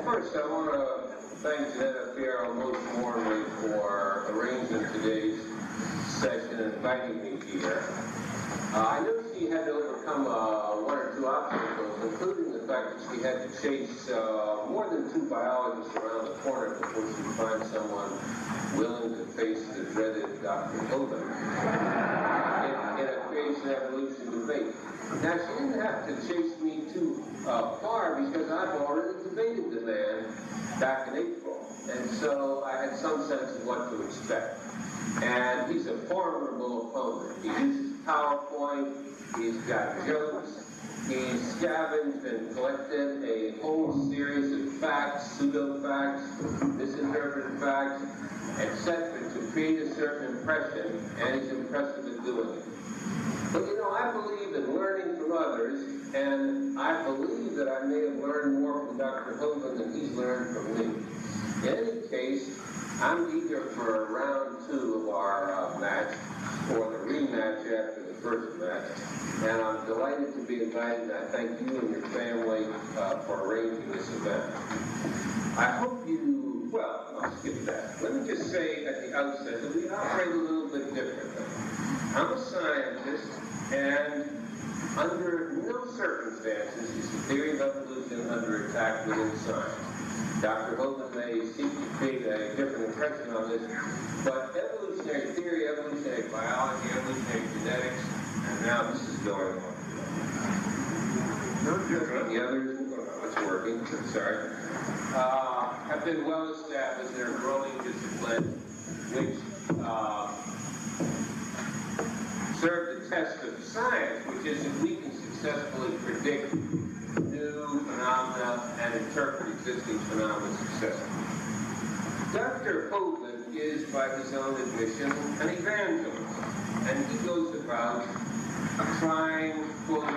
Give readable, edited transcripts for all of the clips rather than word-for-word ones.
First, I want to thank Janetta Fierro most warmly for arranging today's session and inviting me here. I know she had to overcome one or two obstacles, including the fact that she had to chase more than two biologists around the corner before she could find someone willing to face the dreaded Dr. Hovind in a creation evolution debate. Now, she didn't have to chase me too far because I've already debated the man back in April. And so I had some sense of what to expect. And he's a formidable opponent. He uses PowerPoint, he's got jokes, he's scavenged and collected a whole series of facts, pseudo-facts, misinterpreted facts, etc. to create a certain impression, and he's impressive at doing it. But you know, I believe in learning from others, and I believe that I may have learned more from Dr. Hovind than he's learned from me. In any case, I'm eager for round 2 of our match, or the rematch after the first match, and I'm delighted to be invited, and I thank you and your family for arranging this event. I hope you, well, I'll skip that. Let me just say at the outset that we operate a little bit differently. I'm a scientist, and under no circumstances is the theory of evolution under attack within science. Dr. Hovind may seek to create a different impression on this, but evolutionary theory, evolutionary biology, evolutionary genetics, and now this is going on. The others, it's working, sorry, have been well established. They're a growing discipline, which serve the test of science, which is if we can successfully predict new phenomena and interpret existing phenomena successfully. Dr. Hovind is, by his own admission, an evangelist, and he goes about trying, quote,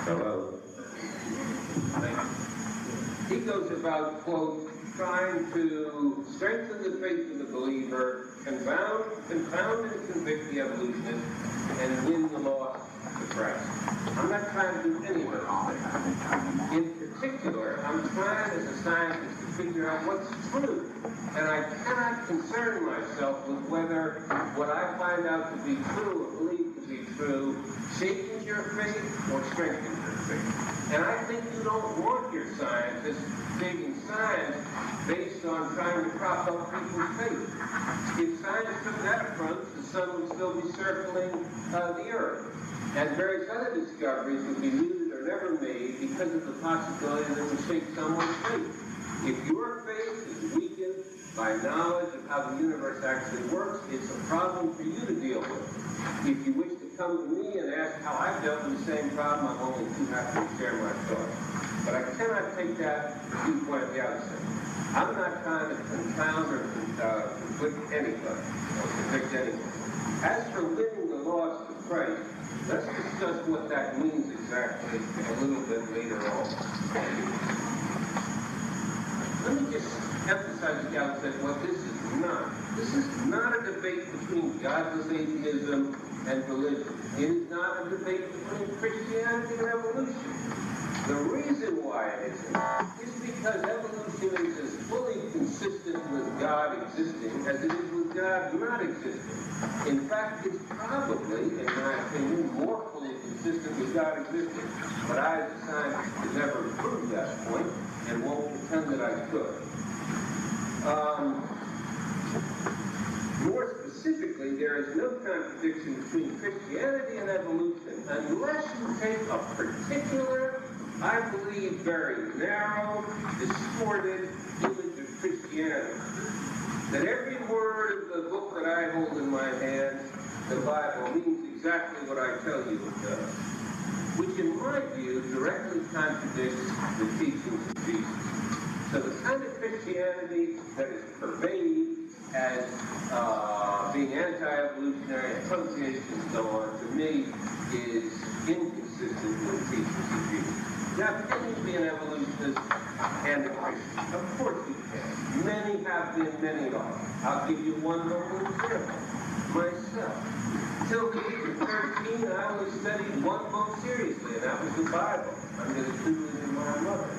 hello? He goes about, quote, trying to strengthen the faith of the believer, confound and convict the evolutionist, and win the lost to Christ. I'm not trying to do any of those things. In particular, I'm trying as a scientist to figure out what's true. And I cannot concern myself with whether what I find out to be true or believe to be true shakens your faith or strengthens your faith. And I think you don't want your scientists digging science based on trying to prop up people's faith. If science took that approach, the sun would still be circling the earth. And various other discoveries would be muted or never made because of the possibility that it would shake someone's faith. If your faith is weakened by knowledge of how the universe actually works, it's a problem for you to deal with. If you wish to come to me and ask how I've dealt with the same problem, I'm only too happy to share my thoughts. But I cannot take that viewpoint at the outset. I'm not trying to confound or conflict anybody or convict anyone. As for winning the lost to Christ, let's discuss what that means exactly a little bit later on. Let me just emphasize at the outset what this is not. This is not a debate between godless atheism and religion. It is not a debate between Christianity and evolution. The reason why it isn't is because evolution is as fully consistent with God existing as it is with God not existing. In fact, it's probably, in my opinion, more fully consistent with God existing. But I, as a scientist, could never prove that point and won't pretend that I could. More specifically, there is no contradiction between Christianity and evolution unless you take a particular, I believe, very narrow, distorted image of Christianity. That every word of the book that I hold in my hand, the Bible, means exactly what I tell you it does, which in my view directly contradicts the teachings of Jesus. So the kind of Christianity that is pervaded as being anti-evolutionary, associations and so on, to me, is inconsistent with the teachings of Jesus. Now, can you be an evolutionist and a Christian? Of course you can. Many have been, many are. I'll give you one local example. Myself. Till the age of 13, I only studied one book seriously, and that was the Bible, under the tutelage of my mother.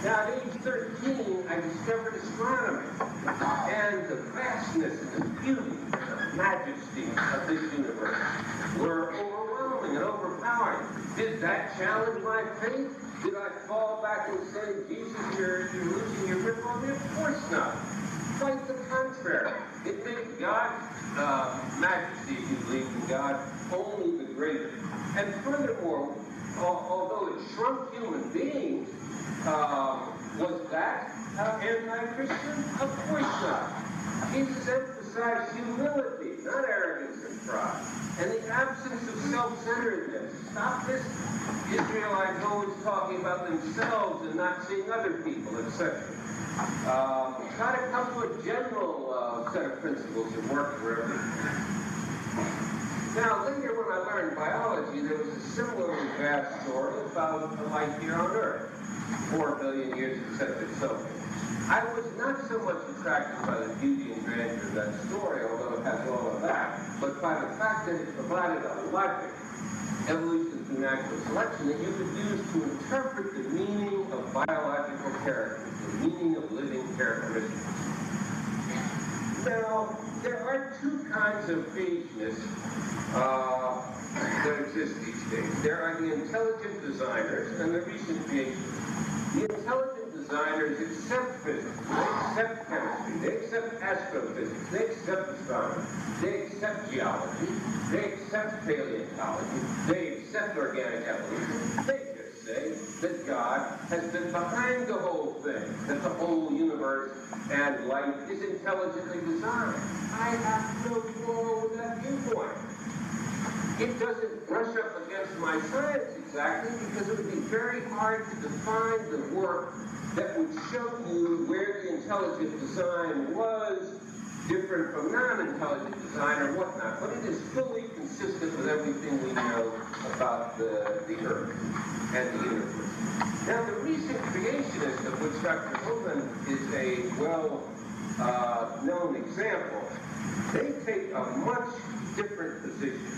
Now, at age 13, I discovered astronomy, and the vastness and the beauty and the majesty of this universe were overwhelming and overpowering. Did that challenge my faith? Did I fall back and say, Jesus, you're losing your grip on me? Of course not. Quite the contrary. It made God's majesty, if you believe in God, only the greater. And furthermore, although it shrunk human beings, was that anti-Christian? Of course not. Jesus emphasized humility, not arrogance and pride, and the absence of self-centeredness. Stop this Israelites always talking about themselves and not seeing other people, etc. Try to come to a general set of principles that work for everyone. Now, later when I learned biology, there was a similarly vast story about life here on Earth, 4 billion years of so. I was not so much attracted by the beauty and grandeur of that story, although it has all of that, but by the fact that it provided a logic, evolution through natural selection, that you could use to interpret the meaning of biological characters, the meaning of living characteristics. Now, there are two kinds of ageness that exist these days. There are the intelligent designers and the recent creationists. The intelligent designers accept physics, they accept chemistry, they accept astrophysics, they accept astronomy, they accept geology, they accept paleontology, they accept organic evolution. They just say that God has been behind the whole thing, that the whole universe and life is intelligently designed. I have no quarrel with that viewpoint. It doesn't brush up against my science exactly, because it would be very hard to define the work that would show you where the intelligent design was different from non-intelligent design or whatnot. But it is fully consistent with everything we know about the Earth and the universe. Now, the recent creationist, of which Dr. Hovind is a well-known example, they take a much different position.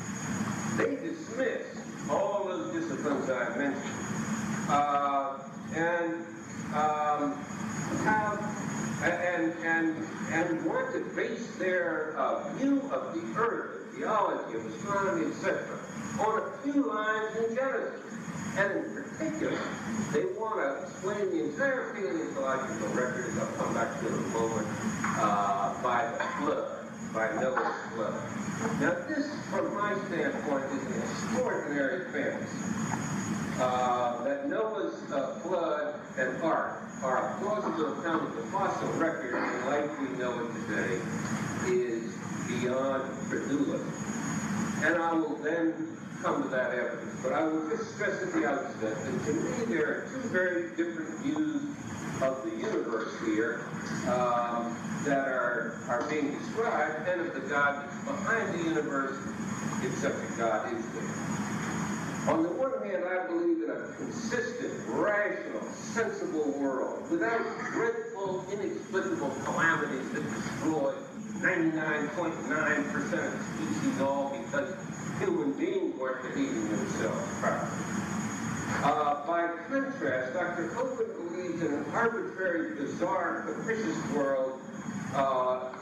They dismiss all those disciplines I've mentioned and want to base their view of the Earth, of theology, of astronomy, etc., on a few lines in Genesis. And in particular, they want to explain the entire paleontological record, as I'll come back to in a moment, by the flood, by Noah's flood. Now, this, from my standpoint, is an extraordinary fantasy. That Noah's flood and ark are a plausible account of the fossil record in life we know it today is beyond credulity. And I will then come to that evidence. But I will just stress at the outset that to me there are two very different views of the universe here that are being described, and of the God that's behind the universe, if such a God is there. On the one hand, I believe in a consistent, rational, sensible world without dreadful, inexplicable calamities that destroy 99.9% of the species, all because human beings weren't behaving themselves properly. By contrast, Dr. Hovind believes in an arbitrary, bizarre, capricious world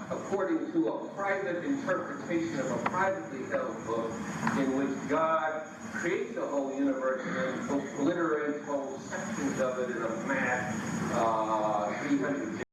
according to a private interpretation of a privately held book in which God creates the whole universe and then obliterates whole sections of it in a mad 300